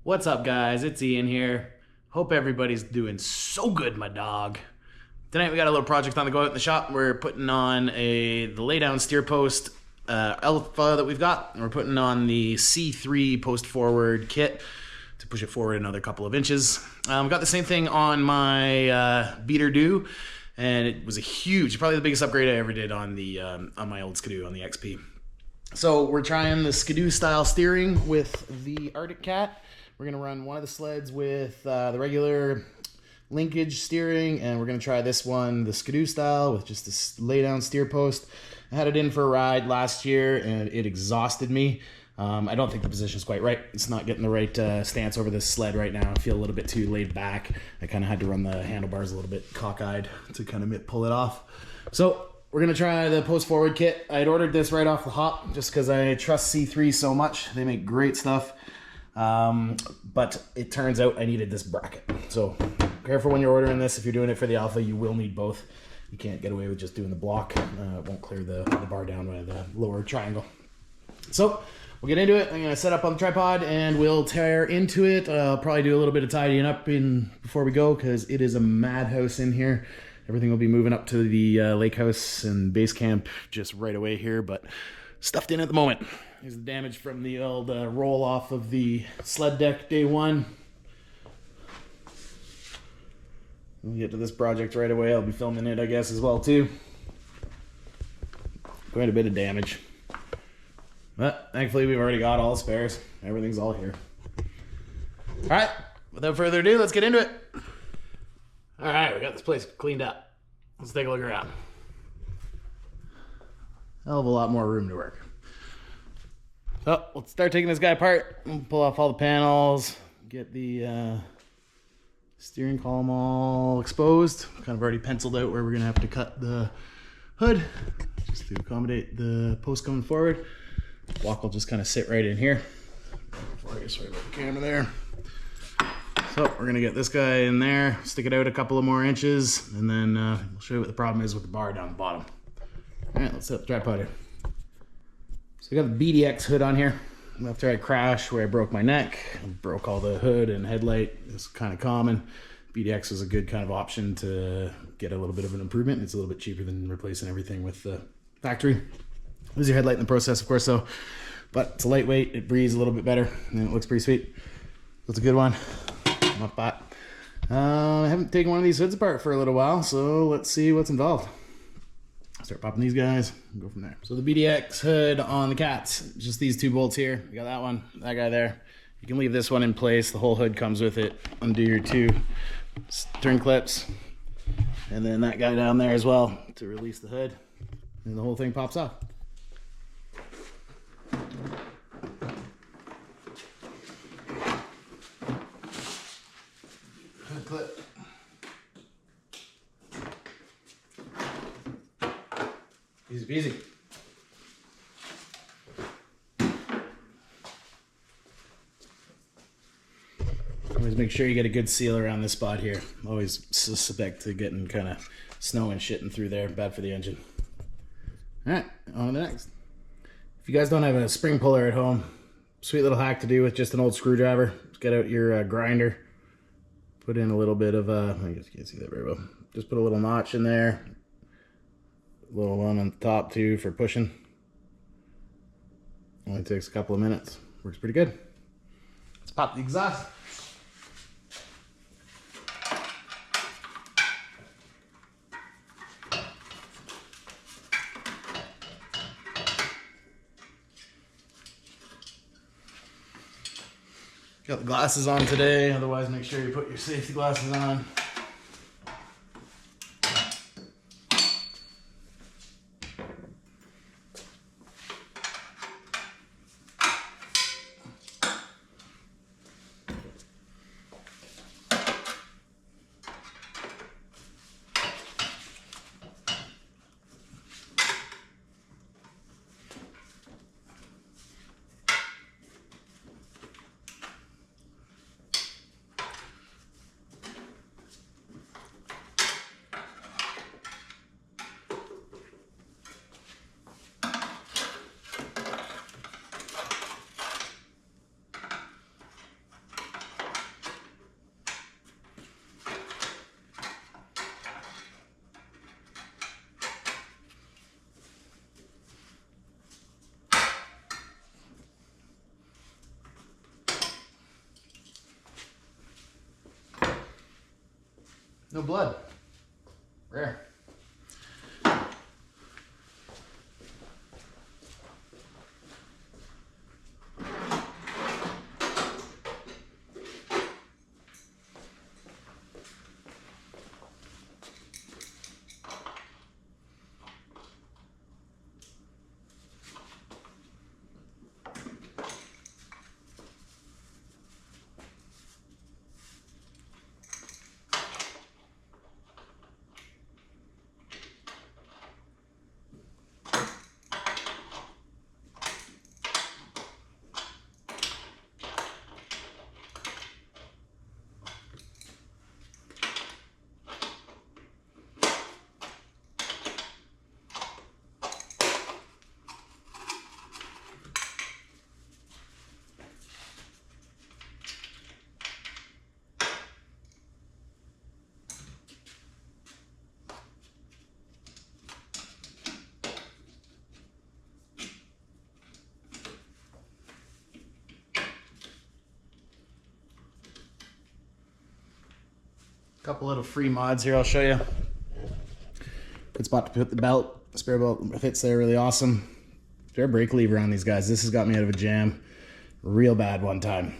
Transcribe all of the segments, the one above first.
What's up, guys? It's Ian here. Hope everybody's doing so good, my dog. Tonight we got a little project on the go out in the shop. We're putting on the laydown steer post alpha that we've got, and we're putting on the C3 post forward kit to push it forward another couple of inches. Got the same thing on my beater do, and it was probably the biggest upgrade I ever did on the on my old Skidoo on the XP. So we're trying the Skidoo style steering with the Arctic Cat. We're going to run one of the sleds with the regular linkage steering, and we're going to try this one, the Skidoo style, with just this lay down steer post. I had it in for a ride last year, and it exhausted me. I don't think the position's quite right. It's not getting the right stance over this sled right now. I feel a little bit too laid back. I kind of had to run the handlebars a little bit cockeyed to kind of pull it off. So we're going to try the post forward kit. I had ordered this right off the hop just because I trust C3 so much. They make great stuff. But it turns out I needed this bracket. So careful when you're ordering this. If you're doing it for the alpha, you will need both. You can't get away with just doing the block. It won't clear the bar down by the lower triangle. So we'll get into it. I'm going to set up on the tripod and we'll tear into it. I'll probably do a little bit of tidying up before we go, because it is a madhouse in here. Everything will be moving up to the lake house and base camp just right away here, but stuffed in at the moment. Here's the damage from the old roll off of the sled deck day one. We'll get to this project right away. I'll be filming it, I guess, as well too. Quite a bit of damage. But thankfully we've already got all the spares. Everything's all here. Alright, without further ado, let's get into it. Alright, we got this place cleaned up. Let's take a look around. Hell of a lot more room to work. So let's start taking this guy apart. We'll pull off all the panels, get the steering column all exposed. Kind of already penciled out where we're gonna have to cut the hood just to accommodate the post coming forward. Block will just kind of sit right in here. Before I get started with the camera there. So we're gonna get this guy in there, stick it out a couple of more inches, and then we'll show you what the problem is with the bar down the bottom. All right, let's set the tripod here. So we got the BDX hood on here. After I crashed where I broke my neck, I broke all the hood and headlight. It's kind of common. BDX is a good kind of option to get a little bit of an improvement. It's a little bit cheaper than replacing everything with the factory. Lose your headlight in the process, of course, though. But it's a lightweight, it breathes a little bit better, and it looks pretty sweet. That's a good one. Not bad. I haven't taken one of these hoods apart for a little while, so let's see what's involved. Start popping these guys and go from there. So the BDX hood on the Cats, just these two bolts here. You got that one, that guy there. You can leave this one in place. The whole hood comes with it. Undo your two string clips. And then that guy down there as well to release the hood. And the whole thing pops off. Hood clip. Easy peasy. Always make sure you get a good seal around this spot here. Always suspect to getting kind of snow and shitting through there. Bad for the engine. Alright, on to the next. If you guys don't have a spring puller at home, sweet little hack to do with just an old screwdriver. Just get out your grinder. Put in a little bit of, I guess you can't see that very well. Just put a little notch in there. Little one on the top too for pushing. Only takes a couple of minutes. Works pretty good. Let's pop the exhaust. Got the glasses on today, otherwise make sure you put your safety glasses on. No blood. Rare. Couple little free mods here I'll show you. Good spot to put the belt. The spare belt fits there really awesome. Spare brake lever on these guys. This has got me out of a jam real bad one time.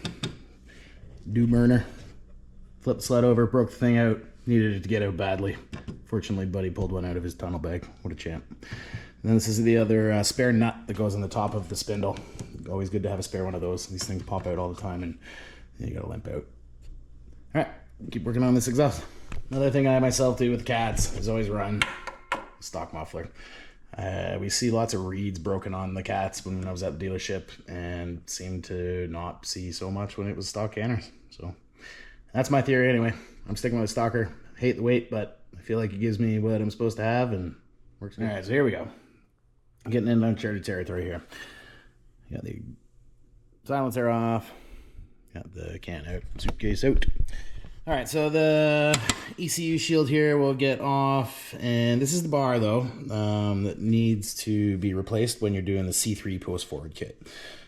Dew burner. Flipped the sled over, broke the thing out. Needed it to get out badly. Fortunately, buddy pulled one out of his tunnel bag. What a champ. And then this is the other spare nut that goes on the top of the spindle. Always good to have a spare one of those. These things pop out all the time and you gotta limp out. All right. Keep working on this exhaust. Another thing I myself do with cats is always run stock muffler. We see lots of reeds broken on the cats when I was at the dealership and seemed to not see so much when it was stock canners. So that's my theory anyway. I'm sticking with a stocker. Hate the weight, but I feel like it gives me what I'm supposed to have and works good. All right, so here we go. Getting into uncharted territory here. Got the silencer off. Got the can out, suitcase out. All right, so the ECU shield here will get off, and this is the bar though that needs to be replaced when you're doing the C3 post forward kit.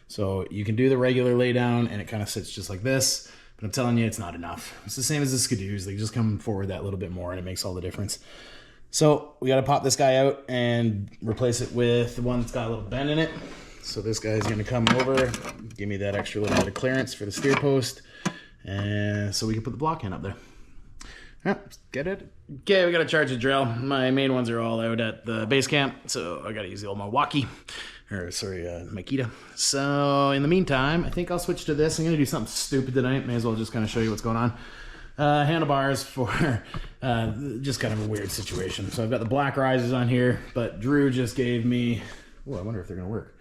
So you can do the regular lay down and it kind of sits just like this, but I'm telling you it's not enough. It's the same as the Skidoos. They just come forward that little bit more and it makes all the difference. So we got to pop this guy out and replace it with the one that's got a little bend in it. So this guy is going to come over, give me that extra little bit of clearance for the steer post. And so we can put the block in up there. All right, let's get it. Okay, we got to charge the drill. My main ones are all out at the base camp, so I got to use the old Milwaukee, Makita. So in the meantime, I think I'll switch to this. I'm going to do something stupid tonight. May as well just kind of show you what's going on. Handlebars for just kind of a weird situation. So I've got the black risers on here, but Drew just gave me, oh, I wonder if they're going to work.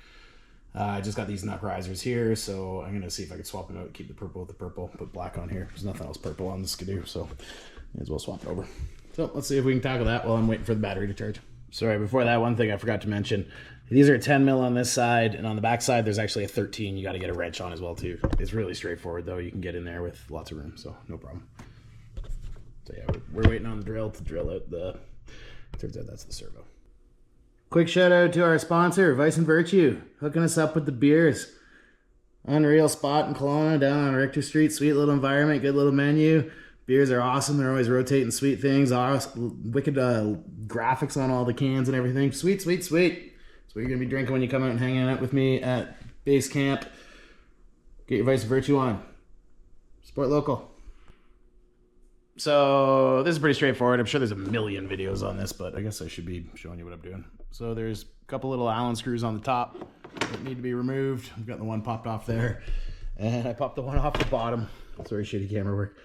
I just got these nut risers here, so I'm going to see if I can swap them out, keep the purple with the purple, put black on here. There's nothing else purple on the Skidoo, so may as well swap it over. So let's see if we can tackle that while I'm waiting for the battery to charge. Sorry, before that, one thing I forgot to mention. These are 10 mil on this side, and on the back side, there's actually a 13. You got to get a wrench on as well, too. It's really straightforward, though. You can get in there with lots of room, so no problem. So yeah, we're waiting on the drill to drill out the, turns out that's the servo. Quick shout out to our sponsor, Vice and Virtue, hooking us up with the beers. Unreal spot in Kelowna, down on Richter Street. Sweet little environment, good little menu. Beers are awesome. They're always rotating sweet things. Wicked graphics on all the cans and everything. Sweet, sweet, sweet. That's what you're going to be drinking when you come out and hanging out with me at base camp. Get your Vice and Virtue on. Support local. So this is pretty straightforward. I'm sure there's a million videos on this, but I guess I should be showing you what I'm doing. So there's a couple little Allen screws on the top that need to be removed. I've got the one popped off there, and I popped the one off the bottom. Sorry, shitty camera work.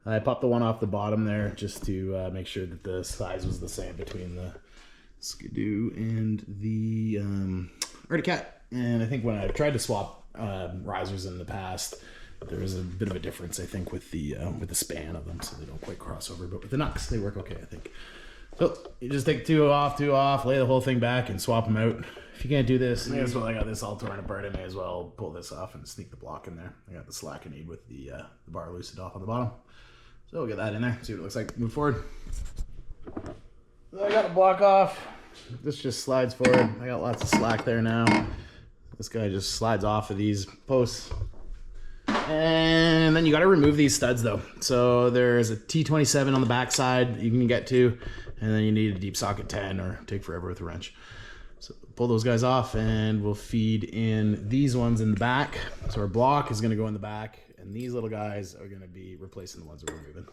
I popped the one off the bottom there just to make sure that the size was the same between the Skidoo and the Articat. And I think when I tried to swap risers in the past, there was a bit of a difference, I think, with the span of them, so they don't quite cross over. But with the Nux, they work okay, I think. So you just take two off, lay the whole thing back, and swap them out. If you can't do this, I guess, well, I got this all torn apart. I may as well pull this off and sneak the block in there. I got the slack I need with the bar loosened off on the bottom. So we'll get that in there, see what it looks like. Move forward. So I got the block off. This just slides forward. I got lots of slack there now. This guy just slides off of these posts. And then you got to remove these studs though. So there's a T27 on the back side you can get to, and then you need a deep socket 10 or take forever with a wrench. So pull those guys off and we'll feed in these ones in the back. So our block is going to go in the back, and these little guys are going to be replacing the ones that we're moving.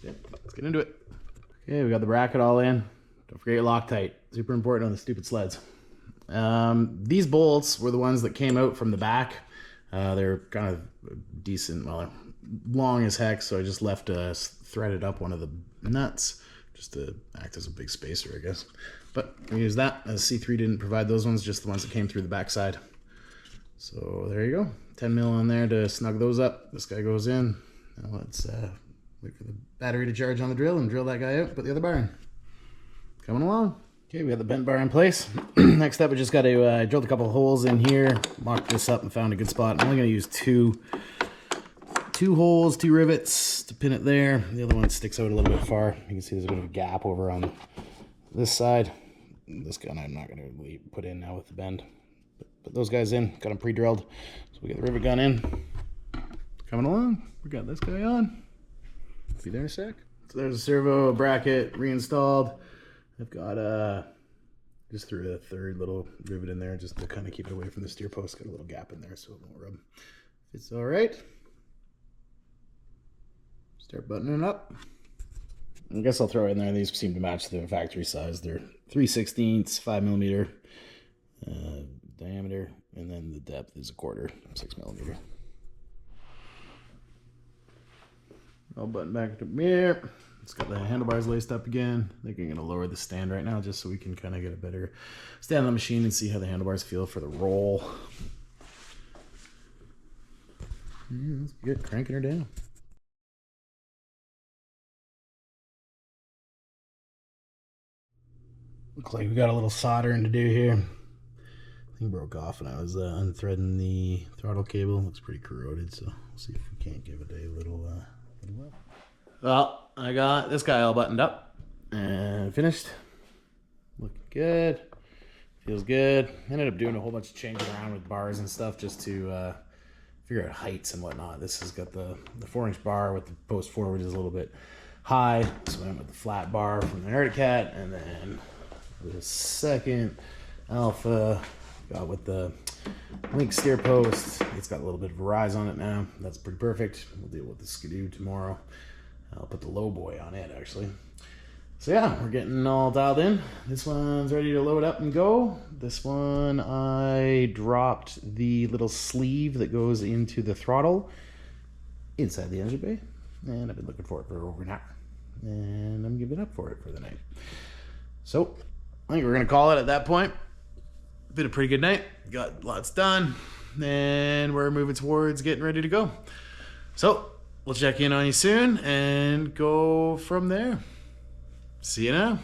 Okay, let's get into it. Okay, we got the bracket all in. Don't forget your Loctite. Super important on the stupid sleds. These bolts were the ones that came out from the back. They're kind of decent, well, they're long as heck, so I just left threaded up one of the nuts just to act as a big spacer, I guess. But we use that, as C3 didn't provide those ones, just the ones that came through the backside. So there you go, 10 mil on there to snug those up. This guy goes in. Now let's wait for the battery to charge on the drill and drill that guy out, put the other bar in. Coming along. Okay, we got the bent bar in place. Next up, we just got to drill a couple of holes in here, mocked this up and found a good spot. I'm only going to use two holes, 2 rivets to pin it there. The other one sticks out a little bit far. You can see there's a bit of a gap over on this side. This gun I'm not going to put in now with the bend. Put those guys in, got them pre-drilled. So we get the rivet gun in. Coming along, we got this guy on. Be there in a sec. So there's a servo bracket reinstalled. I've got just threw a third little rivet in there just to kind of keep it away from the steer post. Got a little gap in there so it won't rub. It's all right. Start buttoning up. I guess I'll throw in there. These seem to match the factory size. They're 3/16, 5mm diameter, and then the depth is 1/4, 6mm. I'll button back up here. It's got the handlebars laced up again. I think I'm going to lower the stand right now just so we can kind of get a better stand on the machine and see how the handlebars feel for the roll. Yeah, that's good. Cranking her down. Looks like we got a little soldering to do here. Thing broke off when I was unthreading the throttle cable. Looks pretty corroded, so we'll see if we can't give it a little up. Well, I got this guy all buttoned up and finished. Looking good. Feels good. Ended up doing a whole bunch of changing around with bars and stuff just to figure out heights and whatnot. This has got the 4-inch bar with the post forward is a little bit high, so I went with the flat bar from the Nerdcat, and then the second Alpha got with the link steer post. It's got a little bit of a rise on it now. That's pretty perfect. We'll deal with the Skidoo tomorrow. I'll put the low boy on it actually. So yeah, we're getting all dialed in. This one's ready to load up and go. This one I dropped the little sleeve that goes into the throttle inside the engine bay, and I've been looking for it for over an hour, and I'm giving up for it for the night. So I think we're gonna call it at that point. Been a pretty good night. Got lots done, and we're moving towards getting ready to go. So we'll check in on you soon and go from there. See you now.